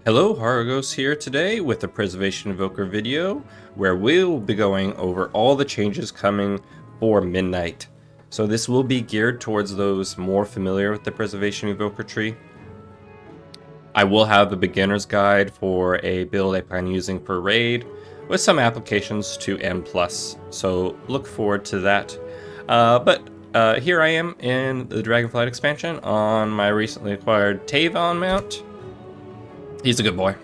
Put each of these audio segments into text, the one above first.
Hello, Hargos here today with the Preservation Evoker video, where we'll be going over all the changes coming for Midnight. So this will be geared towards those more familiar with the Preservation Evoker tree. I will have a beginner's guide for a build I plan using for Raid, with some applications to N+, so look forward to that. But here I am in the Dragonflight expansion on my recently acquired Tavon mount. He's a good boy.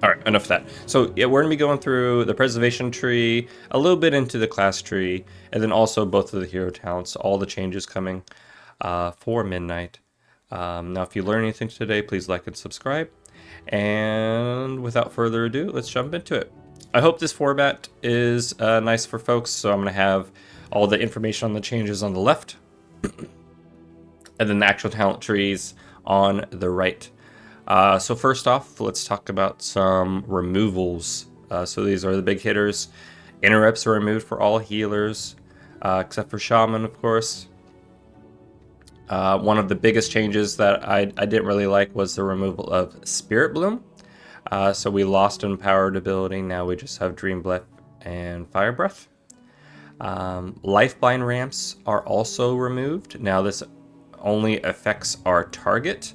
Alright, enough of that. So yeah, we're going to be going through the preservation tree, a little bit into the class tree, and then also both of the hero talents, all the changes coming for Midnight. Now, if you learn anything today, please like and subscribe. And without further ado, let's jump into it. I hope this format is nice for folks, so I'm going to have all the information on the changes on the left, and then the actual talent trees on the right. So first off, let's talk about some removals. So these are the big hitters. Interrupts are removed for all healers, except for Shaman, of course. One of the biggest changes that I didn't really like was the removal of Spirit Bloom. So we lost Empowered ability, now we just have Dream Breath and Fire Breath. Lifeline ramps are also removed. Now this only affects our target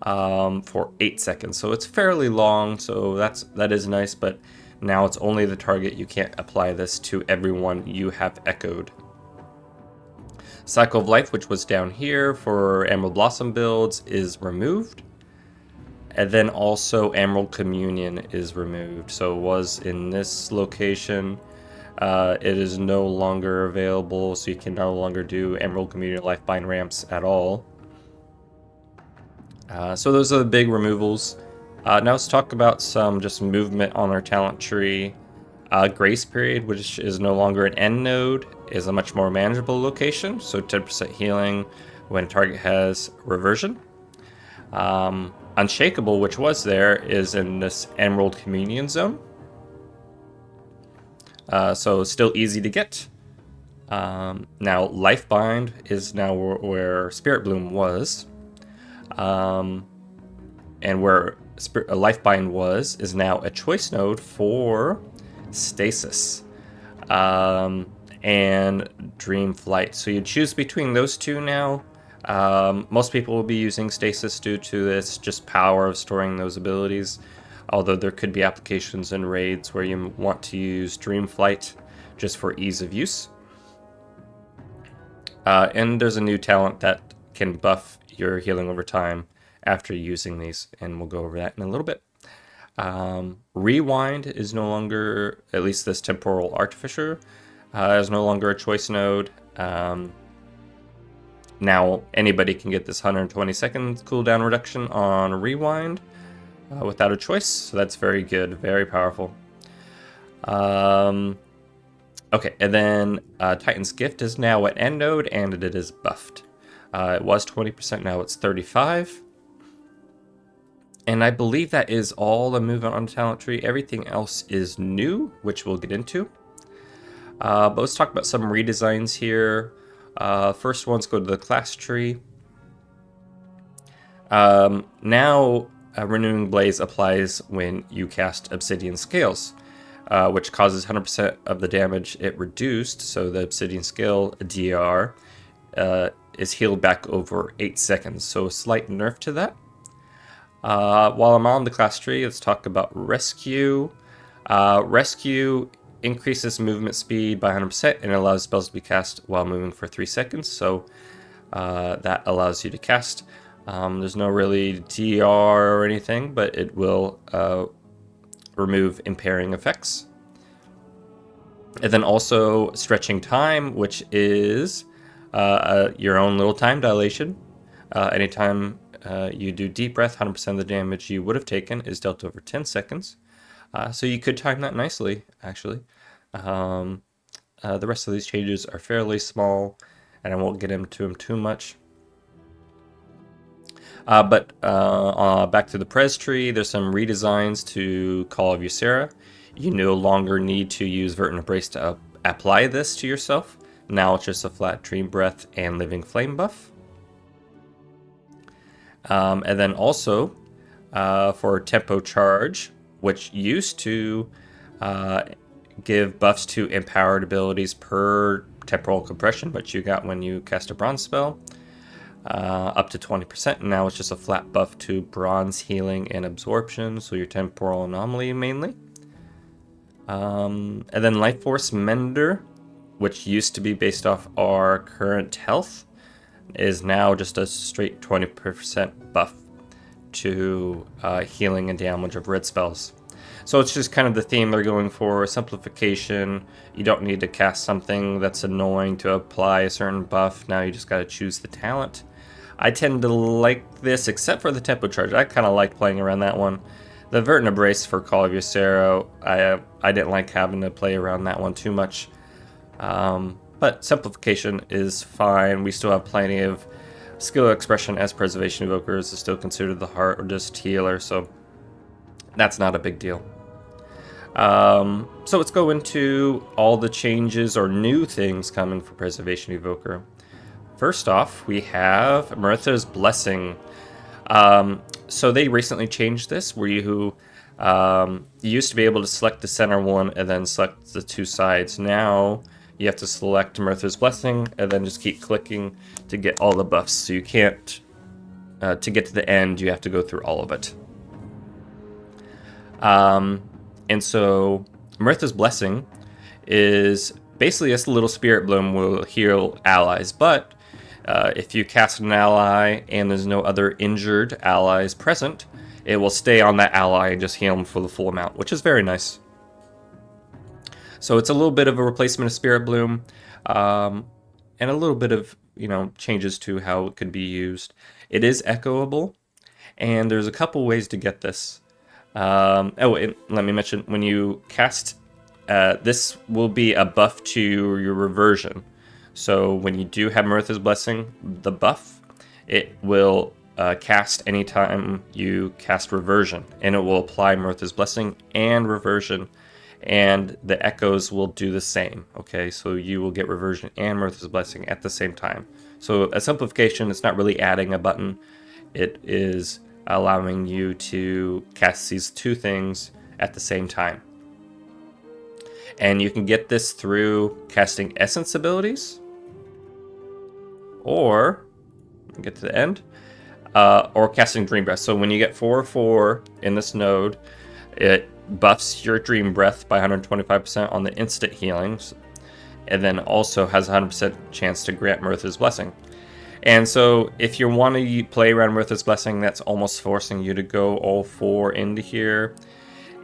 for 8 seconds, so it's fairly long, so that is nice, but now it's only the target. You can't apply this to everyone you have echoed. Cycle of Life, which was down here for Emerald Blossom builds, is removed, and then also Emerald Communion is removed. So it was in this location. It is no longer available, so you can no longer do Emerald Communion Lifeline ramps at all. So those are the big removals. Now let's talk about some just movement on our talent tree. Grace Period, which is no longer an end node, is a much more manageable location, so 10% healing when a target has reversion. Unshakable, which was there, is in this Emerald Communion zone. So still easy to get. Now Lifebind is now where Spirit Bloom was. And where Lifebind was is now a choice node for Stasis and Dream Flight. So you choose between those two now. Most people will be using Stasis due to its just power of storing those abilities, although there could be applications and raids where you want to use Dream Flight just for ease of use. And there's a new talent that can buff your healing over time after using these, and we'll go over that in a little bit. Rewind is no longer, at least this Temporal Artificer, is no longer a choice node. Now anybody can get this 120 seconds cooldown reduction on Rewind without a choice, so that's very good, very powerful. Okay, and then Titan's Gift is now at end node, and it is buffed. It was 20%, now it's 35%. And I believe that is all the movement on the talent tree. Everything else is new, which we'll get into. But let's talk about some redesigns here. First one's go to the class tree. Now, Renewing Blaze applies when you cast Obsidian Scales, which causes 100% of the damage it reduced. So the Obsidian Scale DR is healed back over 8 seconds. So a slight nerf to that. While I'm on the class tree, let's talk about Rescue. Rescue increases movement speed by 100% and allows spells to be cast while moving for 3 seconds. So that allows you to cast. There's no really DR or anything, but it will remove impairing effects. And then also Stretching Time, which is your own little time dilation. Anytime you do Deep Breath, 100% of the damage you would have taken is dealt over 10 seconds. So you could time that nicely, actually. The rest of these changes are fairly small, and I won't get into them too much. But back to the Prez tree, there's some redesigns to Call of Ysera. You no longer need to use Vert and Embrace to apply this to yourself. Now it's just a flat Dream Breath and Living Flame buff. And then also for Tempo Charge, which used to give buffs to empowered abilities per temporal compression, which you got when you cast a bronze spell, up to 20%. And now it's just a flat buff to bronze healing and absorption, so your temporal anomaly mainly. And then Life Force Mender, which used to be based off our current health, is now just a straight 20% buff to healing and damage of red spells. So it's just kind of the theme they're going for, simplification. You don't need to cast something that's annoying to apply a certain buff. Now you just got to choose the talent. I tend to like this, except for the Tempo Charge. I kind of like playing around that one. The Verdant Brace for Call of Ysero, I didn't like having to play around that one too much. But simplification is fine. We still have plenty of skill expression as Preservation Evokers is still considered the hardest healer, so that's not a big deal. So let's go into all the changes or new things coming for Preservation Evoker. First off, we have Mirtha's Blessing. So they recently changed this, where you used to be able to select the center one and then select the two sides. Now you have to select Mirtha's Blessing and then just keep clicking to get all the buffs. So you can't, to get to the end, you have to go through all of it. And so Mirtha's Blessing is basically just a little Spirit Bloom will heal allies, but if you cast an ally and there's no other injured allies present, it will stay on that ally and just heal them for the full amount, which is very nice. So it's a little bit of a replacement of Spirit Bloom, and a little bit of, changes to how it could be used. It is echoable, and there's a couple ways to get this. And let me mention, when you cast, this will be a buff to your reversion. So when you do have Mirtha's Blessing, the buff, it will cast anytime you cast Reversion, and it will apply Mirtha's Blessing and Reversion, and the echoes will do the same. Okay, so you will get Reversion and Mirtha's Blessing at the same time. So a simplification, it's not really adding a button, it is allowing you to cast these two things at the same time. And you can get this through casting Essence abilities, or get to the end, or casting Dream Breath. So when you get 4/4 in this node, it buffs your Dream Breath by 125% on the instant healings, and then also has a 100% chance to grant Mirtha's Blessing. And so if you want to play around Mirtha's Blessing, that's almost forcing you to go all 4 into here.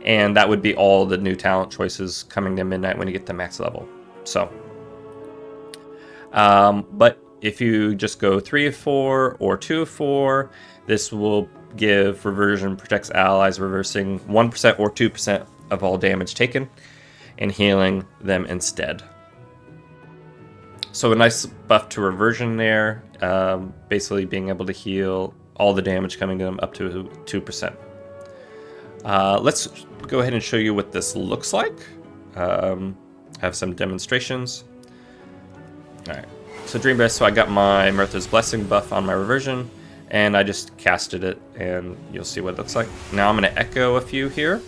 And that would be all the new talent choices coming to midnight when you get to max level. So, but if you just go 3 of 4 or 2 of 4, this will give Reversion protects allies, reversing 1% or 2% of all damage taken and healing them instead. So a nice buff to Reversion there, basically being able to heal all the damage coming to them up to 2%. Let's go ahead and show you what this looks like. Have some demonstrations. Alright, so Dream Breath, so I got my Mirtha's Blessing buff on my Reversion, and I just casted it, and you'll see what it looks like. Now I'm going to echo a few here,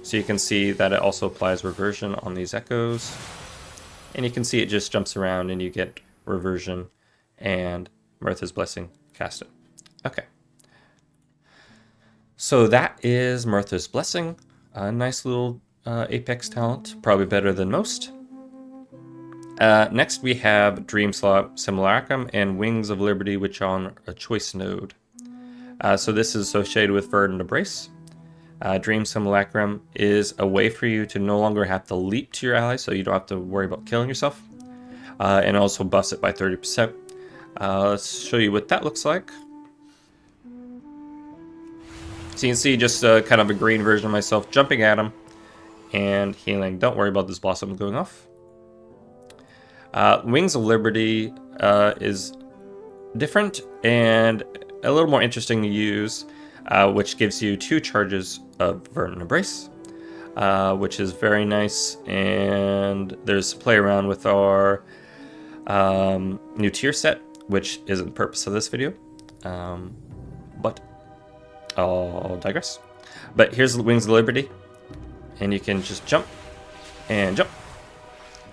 so you can see that it also applies Reversion on these echoes. And you can see it just jumps around, and you get Reversion and Mirtha's Blessing casted. Okay. So that is Mirtha's Blessing. A nice little Apex talent, probably better than most. Next we have Dream Simulacrum and Wings of Liberty, which are on a choice node. So this is associated with Verdant Brace. Dream Simulacrum is a way for you to no longer have to leap to your allies, so you don't have to worry about killing yourself. And also buffs it by 30%. Let's show you what that looks like. So you can see just kind of a green version of myself jumping at him and healing. Don't worry about this blossom going off. Wings of Liberty is different and a little more interesting to use, which gives you 2 charges of Verdant Embrace, which is very nice. And there's play around with our new tier set, which isn't the purpose of this video. I'll digress. But here's the Wings of Liberty, and you can just jump and jump.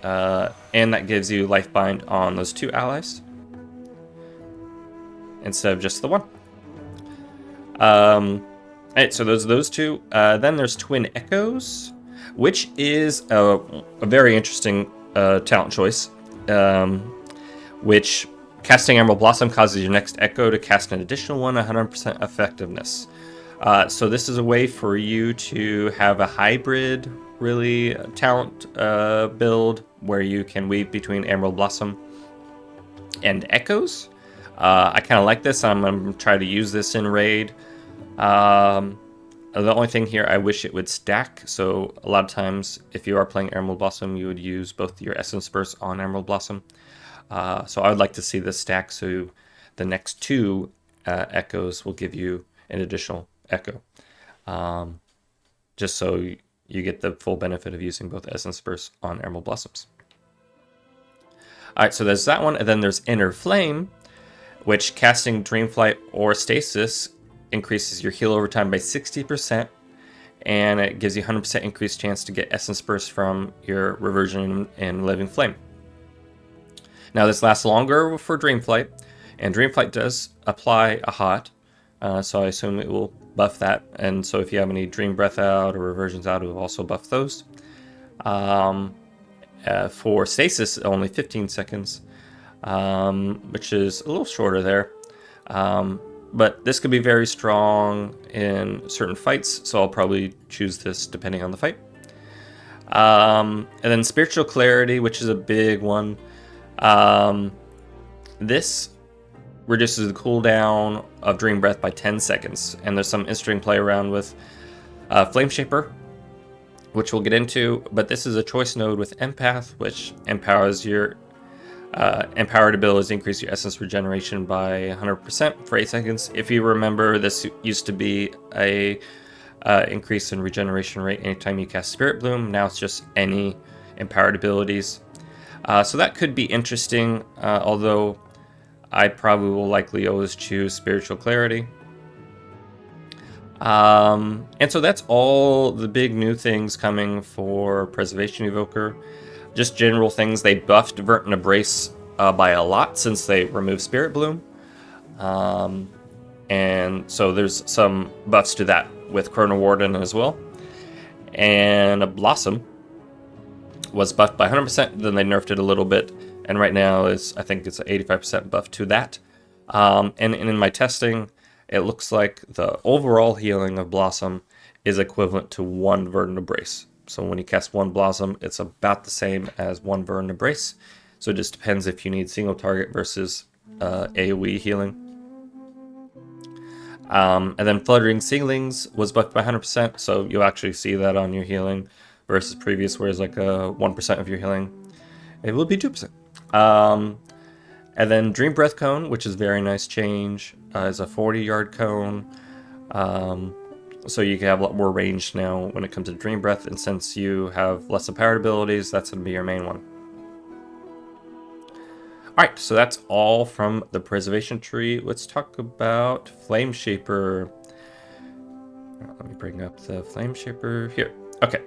And that gives you life bind on those 2 allies instead of just the 1. Alright, so those 2. Then there's Twin Echoes, which is a very interesting talent choice, which casting Emerald Blossom causes your next Echo to cast an additional 100% effectiveness. So this is a way for you to have a hybrid, really, talent build where you can weave between Emerald Blossom and Echoes. I kind of like this. I'm going to try to use this in Raid. The only thing here, I wish it would stack. So a lot of times, if you are playing Emerald Blossom, you would use both your Essence Burst on Emerald Blossom. So I would like to see this stack so the next 2 Echoes will give you an additional Echo. Just so you get the full benefit of using both Essence Burst on Emerald Blossoms. Alright, so there's that one, and then there's Inner Flame, which casting Dreamflight or Stasis increases your heal over time by 60%, and it gives you 100% increased chance to get Essence Burst from your Reversion and Living Flame. Now this lasts longer for Dreamflight, and Dreamflight does apply a hot, so I assume it will buff that, and so if you have any Dream Breath out or Reversions out, it will also buff those. For Stasis, only 15 seconds, which is a little shorter there. But this could be very strong in certain fights, so I'll probably choose this depending on the fight. And then Spiritual Clarity, which is a big one. This reduces the cooldown of Dream Breath by 10 seconds, and there's some interesting play around with Flameshaper, which we'll get into, but this is a choice node with Empath, which empowers your empowered abilities, increase your essence regeneration by 100% for 8 seconds. If you remember, this used to be a increase in regeneration rate anytime you cast Spirit Bloom. Now it's just any empowered abilities. So that could be interesting, although I probably will likely always choose Spiritual Clarity. And so that's all the big new things coming for Preservation Evoker. Just general things. They buffed Vert and Embrace by a lot since they removed Spirit Bloom. And so there's some buffs to that with Chronowarden as well. And a Blossom was buffed by 100%, then they nerfed it a little bit. And right now I think it's an 85% buff to that. And in my testing, it looks like the overall healing of Blossom is equivalent to 1 Verdant Embrace. So when you cast 1 Blossom, it's about the same as 1 Verdant Embrace. So it just depends if you need single target versus AoE healing. And then Fluttering Seedlings was buffed by 100%, so you'll actually see that on your healing versus previous, whereas like 1% of your healing, it will be 2%. And then Dream Breath Cone, which is a very nice change, is a 40-yard cone. So you can have a lot more range now when it comes to Dream Breath, and since you have less empowered abilities, that's going to be your main one. Alright, so that's all from the Preservation Tree. Let's talk about Flameshaper. Let me bring up the Flameshaper here. Okay.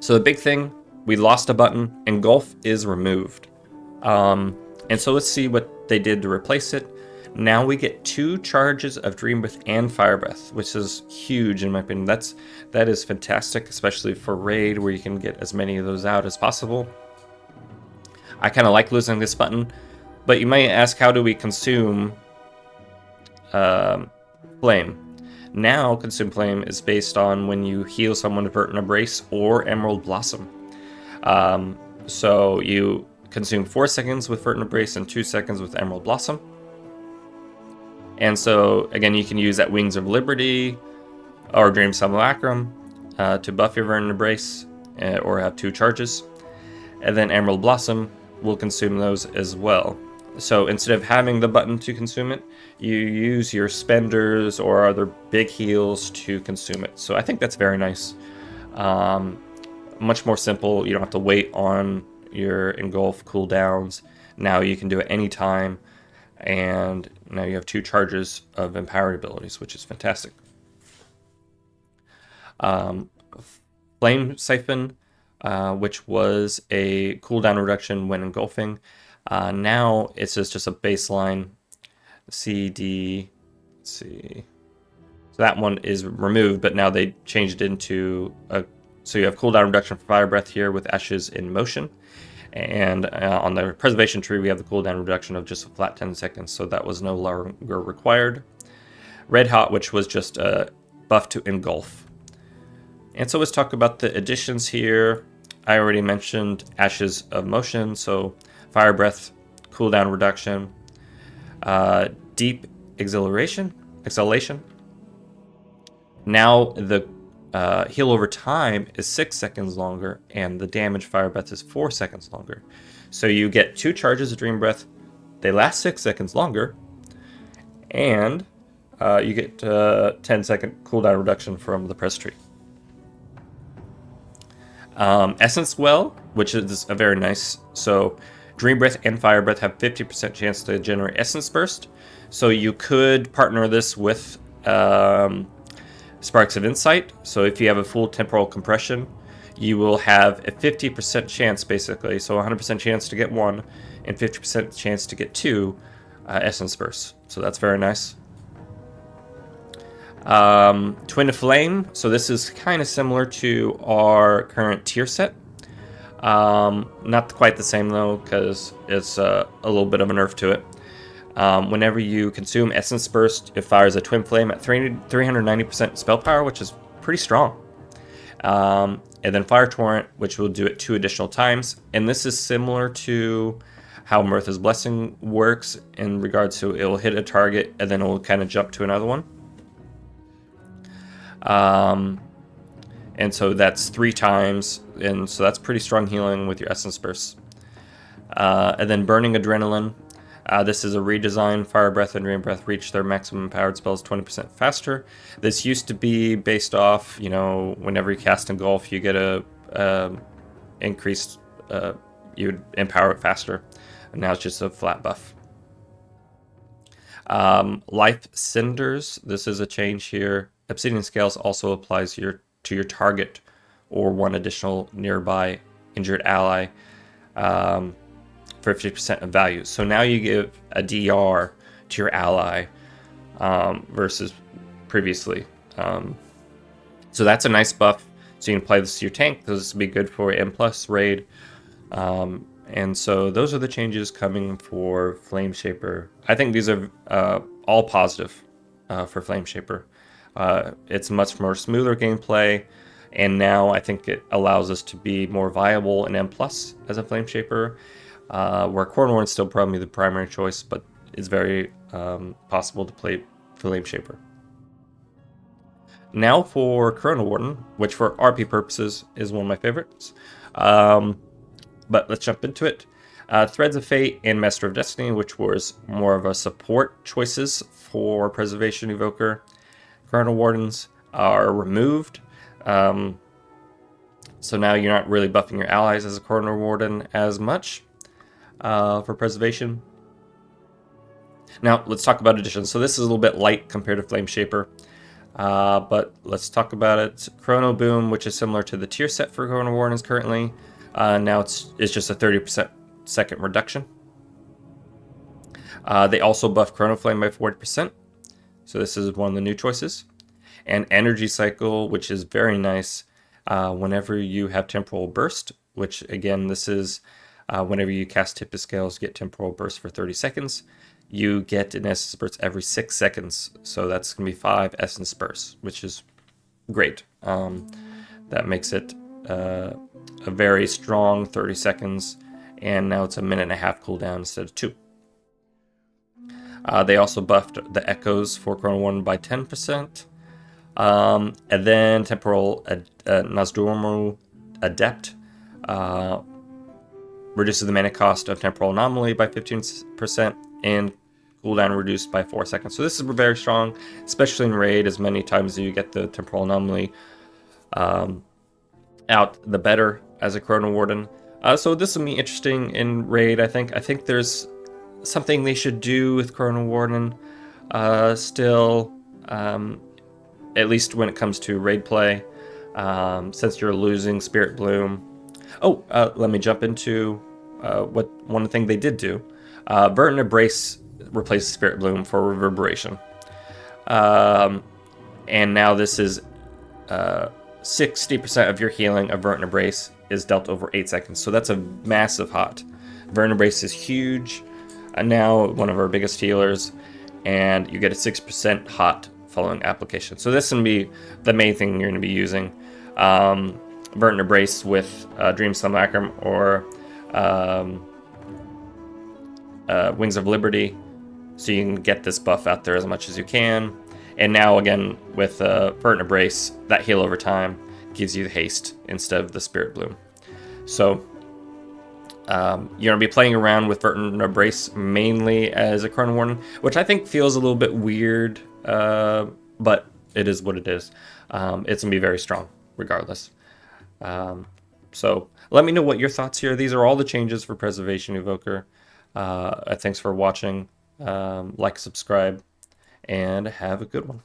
So the big thing, we lost a button, Engulf is removed. And so let's see what they did to replace it. Now we get 2 charges of Dream Breath and Fire Breath, which is huge in my opinion. That is fantastic, especially for Raid, where you can get as many of those out as possible. I kind of like losing this button, but you might ask, how do we consume Flame? Now, Consume Flame is based on when you heal someone with Vert and Embrace or Emerald Blossom. So you consume 4 seconds with Vert and Embrace and 2 seconds with Emerald Blossom. And so, again, you can use that Wings of Liberty or Dream Simulacrum to buff your Vert and Embrace or have 2 charges. And then Emerald Blossom will consume those as well. So instead of having the button to consume it, you use your spenders or other big heals to consume it. So I think that's very nice. Much more simple. You don't have to wait on your Engulf cooldowns. Now you can do it anytime. And now you have 2 charges of empowered abilities, which is fantastic. Flame Siphon, which was a cooldown reduction when engulfing. Now it's just a baseline CD. Let's see. So that one is removed, but now they changed it into a. So you have cooldown reduction for Fire Breath here with Ashes in Motion. And on the Preservation tree, we have the cooldown reduction of just a flat 10 seconds, so that was no longer required. Red Hot, which was just a buff to engulf. And so let's talk about the additions here. I already mentioned Ashes of Motion, so Fire Breath, cooldown reduction, Deep Exhalation. Now the heal over time is 6 seconds longer, and the damage Fire Breath is 4 seconds longer. So you get 2 charges of Dream Breath. They last 6 seconds longer, and you get 10-second cooldown reduction from the Press Tree. Essence Well, which is a very nice. So Dream Breath and Fire Breath have 50% chance to generate Essence Burst. So you could partner this with Sparks of Insight. So if you have a full temporal compression, you will have a 50% chance, basically. So 100% chance to get 1 and 50% chance to get 2 Essence Bursts. So that's very nice. Twin Flame. So this is kind of similar to our current tier set. Not quite the same though, because it's a little bit of a nerf to it. Whenever you consume Essence Burst, it fires a Twin Flame at 390% spell power, which is pretty strong. And then Fire Torrent, which will do it 2 additional times. And this is similar to how Mirtha's Blessing works in regards to it will hit a target and then it will kind of jump to another one. And so that's 3 times, and so that's pretty strong healing with your Essence Bursts. And then Burning Adrenaline. This is a redesign. Fire Breath and Dream Breath reach their maximum powered spells 20% faster. This used to be based off, whenever you cast Engulf, you get a increased, you'd empower it faster. And now it's just a flat buff. Life Cinders. This is a change here. Obsidian Scales also applies to your target or 1 additional nearby injured ally for 50% of value. So now you give a DR to your ally versus previously. So that's a nice buff. So you can apply this to your tank. This would be good for M+ raid. And so those are the changes coming for Flameshaper. I think these are all positive for Flameshaper. It's much more smoother gameplay, and now I think it allows us to be more viable in M+ as a Flameshaper, where Chronowarden is still probably the primary choice, but it's very possible to play Flameshaper. Now for Chronowarden, which for RP purposes is one of my favorites. But let's jump into it. Threads of Fate and Master of Destiny, which was more of a support choices for Preservation Evoker. Chronowardens are removed. So now you're not really buffing your allies as a Chronowarden as much for Preservation. Now let's talk about additions. So this is a little bit light compared to Flameshaper. But let's talk about it. Chrono Boom, which is similar to the tier set for Chronowardens currently. Now it's just a 30% second reduction. They also buff Chrono Flame by 40%. So this is one of the new choices. And Energy Cycle, which is very nice whenever you have Temporal Burst, which again, this is whenever you cast Tip of Scales, get Temporal Burst for 30 seconds. You get an Essence Burst every 6 seconds. So that's going to be 5 Essence Bursts, which is great. That makes it a very strong 30 seconds. And now it's a 1.5 minute cooldown instead of 2. They also buffed the Echoes for Chronowarden by 10%. And then Temporal Nozdormu Adept reduces the mana cost of Temporal Anomaly by 15% and cooldown reduced by 4 seconds. So this is very strong, especially in raid. As many times as you get the Temporal Anomaly out, the better as a Chronowarden. So this will be interesting in raid. I think there's something they should do with Chronowarden still, at least when it comes to raid play, since you're losing Spirit Bloom. Oh, let me jump into what one thing they did do. Verdant Embrace replaced Spirit Bloom for Reverberation. And now this is 60% of your healing of Verdant Embrace is dealt over 8 seconds. So that's a massive hot. Verdant Embrace is huge. Now one of our biggest healers. And you get a 6% hot following application. So this is going to be the main thing you're going to be using. Verdant Embrace with Dream Simulacrum or Wings of Liberty. So you can get this buff out there as much as you can. And now again with Verdant Embrace, that heal over time gives you the haste instead of the Spirit Bloom. So you're going to be playing around with Verdant Embrace mainly as a Chronowarden, which I think feels a little bit weird, but it is what it is. It's going to be very strong regardless. So let me know what your thoughts here. These are all the changes for Preservation Evoker. Thanks for watching. Like, subscribe, and have a good one.